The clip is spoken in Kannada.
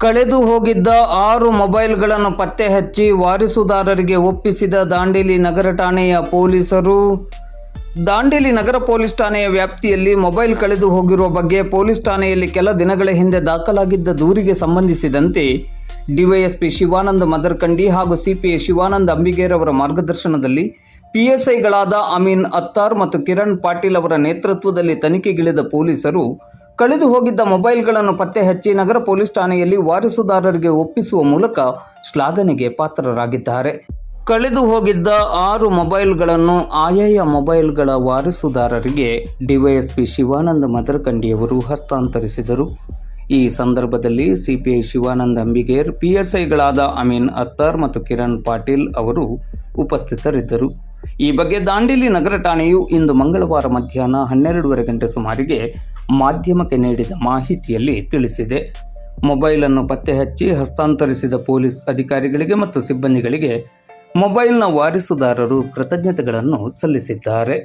ಕಳೆದು ಹೋಗಿದ್ದ 6 ಮೊಬೈಲ್ಗಳನ್ನು ಪತ್ತೆ ಹಚ್ಚಿ ವಾರಸುದಾರರಿಗೆ ಒಪ್ಪಿಸಿದ ದಾಂಡೇಲಿ ನಗರ ಠಾಣೆಯ ಪೊಲೀಸರು. ದಾಂಡೇಲಿ ನಗರ ಪೊಲೀಸ್ ಠಾಣೆಯ ವ್ಯಾಪ್ತಿಯಲ್ಲಿ ಮೊಬೈಲ್ ಕಳೆದು ಹೋಗಿರುವ ಬಗ್ಗೆ ಪೊಲೀಸ್ ಠಾಣೆಯಲ್ಲಿ ಕೆಲ ದಿನಗಳ ಹಿಂದೆ ದಾಖಲಾಗಿದ್ದ ದೂರಿಗೆ ಸಂಬಂಧಿಸಿದಂತೆ ಡಿವೈಎಸ್ಪಿ ಶಿವಾನಂದ ಮದರ್ಕಂಡಿ ಹಾಗೂ ಸಿಪಿಐ ಶಿವಾನಂದ ಅಂಬಿಗೇರ್ ಅವರ ಮಾರ್ಗದರ್ಶನದಲ್ಲಿ ಪಿಎಸ್ಐಗಳಾದ ಅಮೀನ್ ಅತ್ತಾರ್ ಮತ್ತು ಕಿರಣ್ ಪಾಟೀಲ್ ಅವರ ನೇತೃತ್ವದಲ್ಲಿ ತನಿಖೆಗಿಳಿದ ಪೊಲೀಸರು ಕಳೆದು ಹೋಗಿದ್ದ ಮೊಬೈಲ್ಗಳನ್ನು ಪತ್ತೆ ಹಚ್ಚಿ ನಗರ ಪೊಲೀಸ್ ಠಾಣೆಯಲ್ಲಿ ವಾರಸುದಾರರಿಗೆ ಒಪ್ಪಿಸುವ ಮೂಲಕ ಶ್ಲಾಘನೆಗೆ ಪಾತ್ರರಾಗಿದ್ದಾರೆ. ಕಳೆದು ಹೋಗಿದ್ದ 6 ಮೊಬೈಲ್ಗಳನ್ನು ಆಯಾಯ ಮೊಬೈಲ್ಗಳ ವಾರಸುದಾರರಿಗೆ ಡಿವೈಎಸ್ಪಿ ಶಿವಾನಂದ ಮದರ್ಕಂಡಿಯವರು ಹಸ್ತಾಂತರಿಸಿದರು. ಈ ಸಂದರ್ಭದಲ್ಲಿ ಸಿಪಿಐ ಶಿವಾನಂದ ಅಂಬಿಗೇರ್, ಪಿಎಸ್ಐಗಳಾದ ಅಮೀನ್ ಅತ್ತಾರ್ ಮತ್ತು ಕಿರಣ್ ಪಾಟೀಲ್ ಅವರು ಉಪಸ್ಥಿತರಿದ್ದರು. ಈ ಬಗ್ಗೆ ದಾಂಡೇಲಿ ನಗರ ಠಾಣೆಯು ಇಂದು ಮಂಗಳವಾರ ಮಧ್ಯಾಹ್ನ 12:30 ಗಂಟೆ ಸುಮಾರಿಗೆ ಮಾಧ್ಯಮಕ್ಕೆ ನೀಡಿದ ಮಾಹಿತಿಯಲ್ಲಿ ತಿಳಿಸಿದೆ. ಮೊಬೈಲನ್ನು ಪತ್ತೆ ಹಚ್ಚಿ ಹಸ್ತಾಂತರಿಸಿದ ಪೊಲೀಸ್ ಅಧಿಕಾರಿಗಳಿಗೆ ಮತ್ತು ಸಿಬ್ಬಂದಿಗಳಿಗೆ ಮೊಬೈಲ್ನ ವಾರಸುದಾರರು ಕೃತಜ್ಞತೆಗಳನ್ನು ಸಲ್ಲಿಸಿದ್ದಾರೆ.